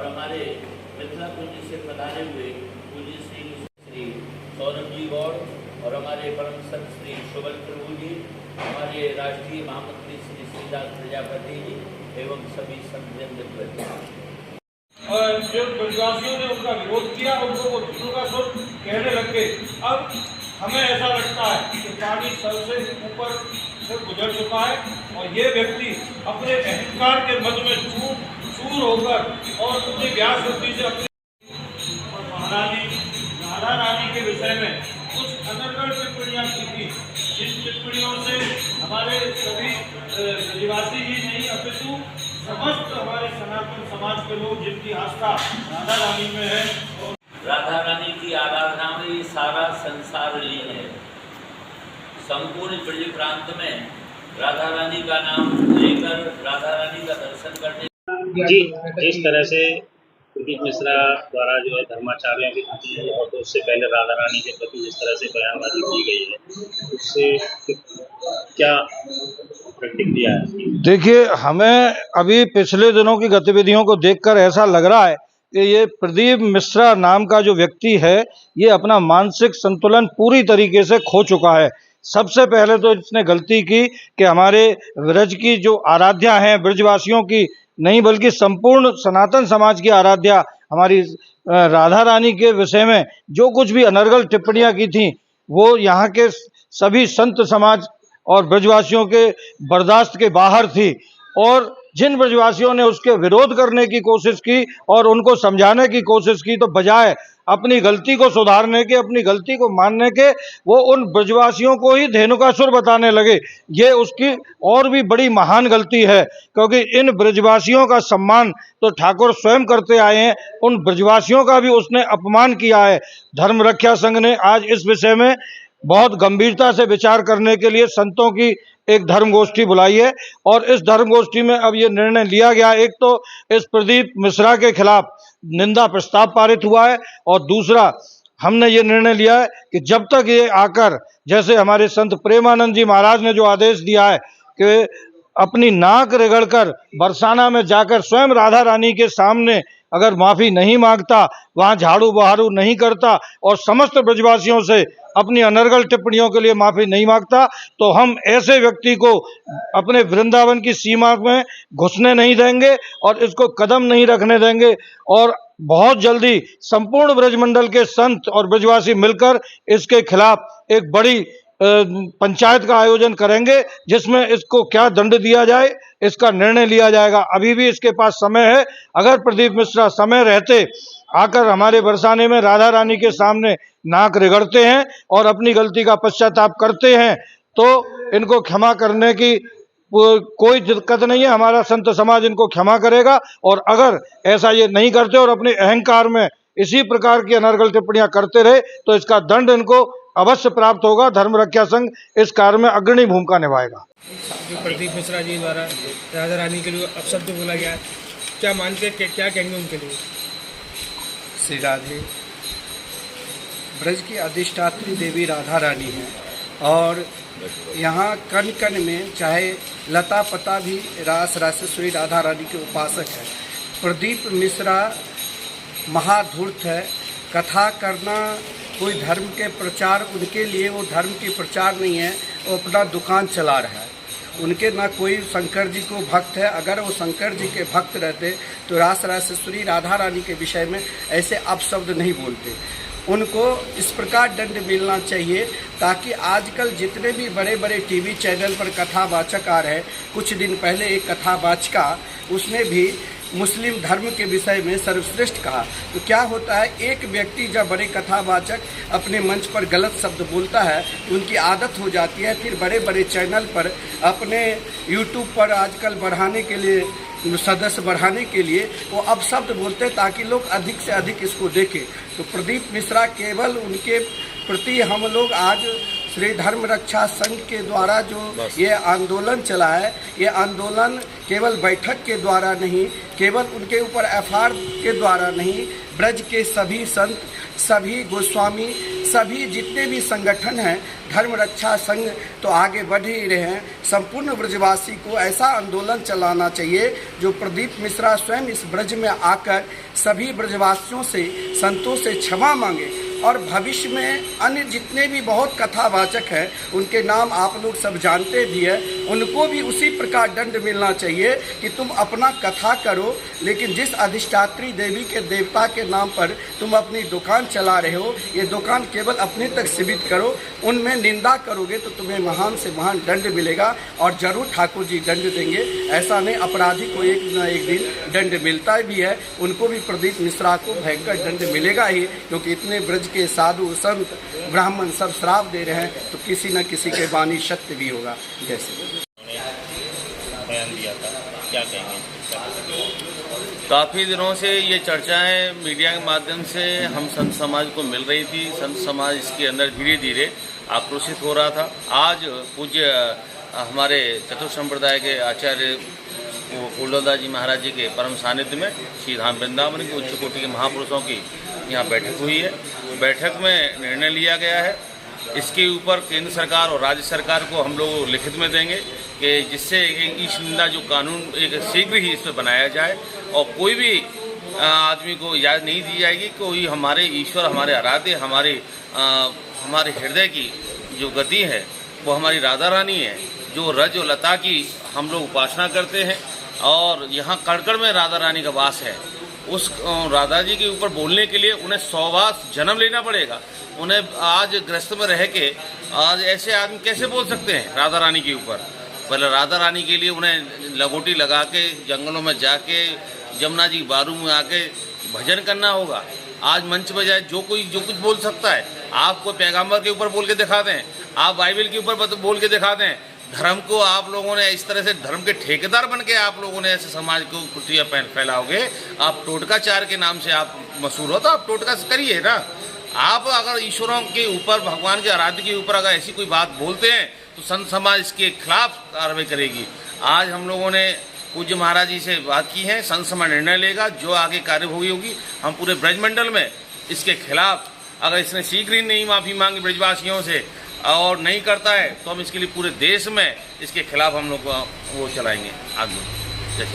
और हमारे मिथिला कुंज से पधारे हुए पूज्य श्री सौरभ जी गौड़ और हमारे परम संत श्री शोभन प्रभु जी, हमारे राष्ट्रीय महामंत्री श्री श्रीदास प्रजापति जी एवं सभी संत और जो ब्रजवासियों ने उनका विरोध किया, उनको वो विष्णु का सुर कहने लग गए। अब हमें ऐसा लगता है कि पानी सबसे ऊपर से गुजर चुका है और ये व्यक्ति अपने अहंकार के मद में चूर होकर और अपनी व्यास शक्ति से अपने महारानी राधा रानी के विषय में कुछ अनर्गल टिप्पणियां की थी, जिन टिप्पणियों से हमारे सभी ब्रजवासी ही नहीं अपितु समस्त हमारे सनातन समाज के लोग जिनकी आस्था राधा रानी में है, राधा रानी की आराधना में ये सारा संसार लीन है। संपूर्ण ब्रज प्रांत में राधा रानी का नाम लेकर राधा रानी का दर्शन करने जी, जिस तरह से प्रदीप मिश्रा द्वारा जो है धर्माचार्यों के प्रति और तो उससे पहले राधा रानी के प्रति जिस तरह से बयानबाजी की गई है, उससे क्या प्रतिक्रिया है? देखिए, हमें अभी पिछले दिनों की गतिविधियों को देखकर ऐसा लग रहा है कि ये प्रदीप मिश्रा नाम का जो व्यक्ति है, ये अपना मानसिक संतुलन पूरी तरीके से खो चुका है। सबसे पहले तो इसने गलती की कि हमारे ब्रज की जो आराध्या हैं, ब्रजवासियों की नहीं बल्कि संपूर्ण सनातन समाज की आराध्या हमारी राधा रानी के विषय में जो कुछ भी अनर्गल टिप्पणियां की थी, वो यहाँ के सभी संत समाज और ब्रजवासियों के बर्दाश्त के बाहर थी। और जिन ब्रजवासियों ने उसके विरोध करने की कोशिश की और उनको समझाने की कोशिश की, तो बजाय अपनी गलती को सुधारने के, अपनी गलती को मानने के, वो उन ब्रजवासियों को ही धेनुकासुर बताने लगे। ये उसकी और भी बड़ी महान गलती है, क्योंकि इन ब्रजवासियों का सम्मान तो ठाकुर स्वयं करते आए हैं, उन ब्रजवासियों का भी उसने अपमान किया है। धर्म रक्षा संघ ने आज इस विषय में बहुत गंभीरता से विचार करने के लिए संतों की एक धर्मगोष्ठी बुलाई है और इस धर्मगोष्ठी में अब ये निर्णय लिया गया, एक तो इस प्रदीप मिश्रा के खिलाफ निंदा प्रस्ताव पारित हुआ है और दूसरा हमने ये निर्णय लिया है कि जब तक ये आकर, जैसे हमारे संत प्रेमानंद जी महाराज ने जो आदेश दिया है कि अपनी नाक रगड़कर बरसाना में जाकर स्वयं राधा रानी के सामने अगर माफी नहीं मांगता, वहां झाड़ू बहारू नहीं करता और समस्त ब्रजवासियों से अपनी अनर्गल टिप्पणियों के लिए माफी नहीं मांगता, तो हम ऐसे व्यक्ति को अपने वृंदावन की सीमा में घुसने नहीं देंगे और इसको कदम नहीं रखने देंगे। और बहुत जल्दी संपूर्ण ब्रजमंडल के संत और ब्रजवासी मिलकर इसके खिलाफ एक बड़ी पंचायत का आयोजन करेंगे, जिसमें इसको क्या दंड दिया जाए इसका निर्णय लिया जाएगा। अभी भी इसके पास समय है। अगर प्रदीप मिश्रा समय रहते आकर हमारे बरसाने में राधा रानी के सामने नाक रगड़ते हैं और अपनी गलती का पश्चाताप करते हैं, तो इनको क्षमा करने की कोई दिक्कत नहीं है। हमारा संत समाज इनको क्षमा करेगा। और अगर ऐसा ये नहीं करते और अपने अहंकार में इसी प्रकार की अनर्गल टिप्पणियां करते रहे, तो इसका दंड इनको अवश्य प्राप्त होगा। धर्म रक्षा संघ इस कार्य में अग्रणी भूमिका निभाएगा। जो प्रदीप मिश्रा जी द्वारा राधा रानी के लिए अपशब्द बोला गया, क्या मानते हैं, क्या कहेंगे उनके लिए? श्री राधे, ब्रज की अधिष्ठात्री देवी राधा रानी है और यहाँ कण कण में चाहे लता पता भी रास रासेश्वरी राधा रानी के उपासक है। प्रदीप मिश्रा महाधूर्त है। कथा करना कोई धर्म के प्रचार, उनके लिए वो धर्म की प्रचार नहीं है, वो अपना दुकान चला रहा है। उनके ना कोई शंकर जी को भक्त है। अगर वो शंकर जी के भक्त रहते तो रास रासेश्वरी राधा रानी के विषय में ऐसे अपशब्द नहीं बोलते। उनको इस प्रकार दंड मिलना चाहिए ताकि आजकल जितने भी बड़े बड़े टीवी चैनल पर कथावाचक आ रहे हैं, कुछ दिन पहले एक कथावाचिका उसने भी मुस्लिम धर्म के विषय में सर्वश्रेष्ठ कहा। तो क्या होता है, एक व्यक्ति जब बड़े कथावाचक अपने मंच पर गलत शब्द बोलता है तो उनकी आदत हो जाती है, फिर बड़े बड़े चैनल पर अपने यूट्यूब पर आजकल बढ़ाने के लिए, सदस्य बढ़ाने के लिए वो अपशब्द बोलते हैं ताकि लोग अधिक से अधिक इसको देखें। तो प्रदीप मिश्रा केवल उनके प्रति हम लोग आज श्री धर्म रक्षा संघ के द्वारा जो ये आंदोलन चला है, ये आंदोलन केवल बैठक के द्वारा नहीं, केवल उनके ऊपर एफआईआर के द्वारा नहीं, ब्रज के सभी संत, सभी गोस्वामी, सभी जितने भी संगठन हैं, धर्म रक्षा संघ तो आगे बढ़ ही रहे हैं। संपूर्ण ब्रजवासी को ऐसा आंदोलन चलाना चाहिए जो प्रदीप मिश्रा स्वयं इस ब्रज में आकर सभी ब्रजवासियों से, संतों से क्षमा मांगे और भविष्य में अन्य जितने भी बहुत कथावाचक हैं, उनके नाम आप लोग सब जानते भी हैं, उनको भी उसी प्रकार दंड मिलना चाहिए कि तुम अपना कथा करो, लेकिन जिस अधिष्ठात्री देवी के देवता के नाम पर तुम अपनी दुकान चला रहे हो, ये दुकान केवल अपने तक सीमित करो। उनमें निंदा करोगे तो तुम्हें महान से महान दंड मिलेगा और जरूर ठाकुर जी दंड देंगे। ऐसा नहीं, अपराधी को एक न एक दिन दंड मिलता भी है, उनको भी प्रदीप मिश्रा को भयंकर दंड मिलेगा ही, क्योंकि इतने ब्रज के साधु संत ब्राह्मण सब श्राप दे रहे हैं, तो किसी न किसी के वाणी सत्य भी होगा। जैसे बयान दिया था, क्या कहेंगे? काफ़ी दिनों से ये चर्चाएं मीडिया के माध्यम से हम संत समाज को मिल रही थी। संत समाज इसके अंदर धीरे धीरे आक्रोशित हो रहा था। आज पूज्य हमारे चतुर्थ संप्रदाय के आचार्य फूलदास जी महाराज जी के परम सानिध्य में श्री धाम वृंदावन के उच्च कोटि के महापुरुषों की यहाँ बैठक हुई है। बैठक में निर्णय लिया गया है, इसके ऊपर केंद्र सरकार और राज्य सरकार को हम लोग लिखित में देंगे कि जिससे ईश निंदा जो कानून एक शीघ्र ही इस पर बनाया जाए और कोई भी आदमी को इजाज़त नहीं दी जाएगी। कोई हमारे ईश्वर, हमारे आराध्य, हमारे हृदय की जो गति है वो हमारी राधा रानी है, जो रज और लता की हम लोग उपासना करते हैं और यहाँ कड़कड़ में राधा रानी का वास है। उस राधा जी के ऊपर बोलने के लिए उन्हें 100 बार जन्म लेना पड़ेगा। उन्हें आज ग्रस्त में रह के आज ऐसे आदमी कैसे बोल सकते हैं राधा रानी के ऊपर? पहले राधा रानी के लिए उन्हें लगोटी लगा के जंगलों में जाके जमुना जी बारू में आके भजन करना होगा। आज मंच पर जाए जो कुछ बोल सकता है। आप कोई पैगंबर के ऊपर बोल के दिखा दें, आप बाइबल के ऊपर बोल के दिखा दें। धर्म को आप लोगों ने इस तरह से धर्म के ठेकेदार बन के आप लोगों ने ऐसे समाज को कुटिया फैलाओगे। आप टोटकाचार के नाम से आप मशहूर हो तो आप टोटका करिए ना। आप अगर ईश्वरों के ऊपर, भगवान के आराध्य के ऊपर अगर ऐसी कोई बात बोलते हैं तो संत समाज इसके खिलाफ कार्रवाई करेगी। आज हम लोगों ने पूज्य महाराज जी से बात की है, संत समाज निर्णय लेगा, जो आगे कार्यवाही होगी हम पूरे ब्रजमंडल में इसके खिलाफ, अगर इसने शीघ्र ही नहीं माफ़ी मांगी ब्रजवासियों से और नहीं करता है तो हम इसके लिए पूरे देश में इसके खिलाफ हम लोग वो चलाएंगे आगे।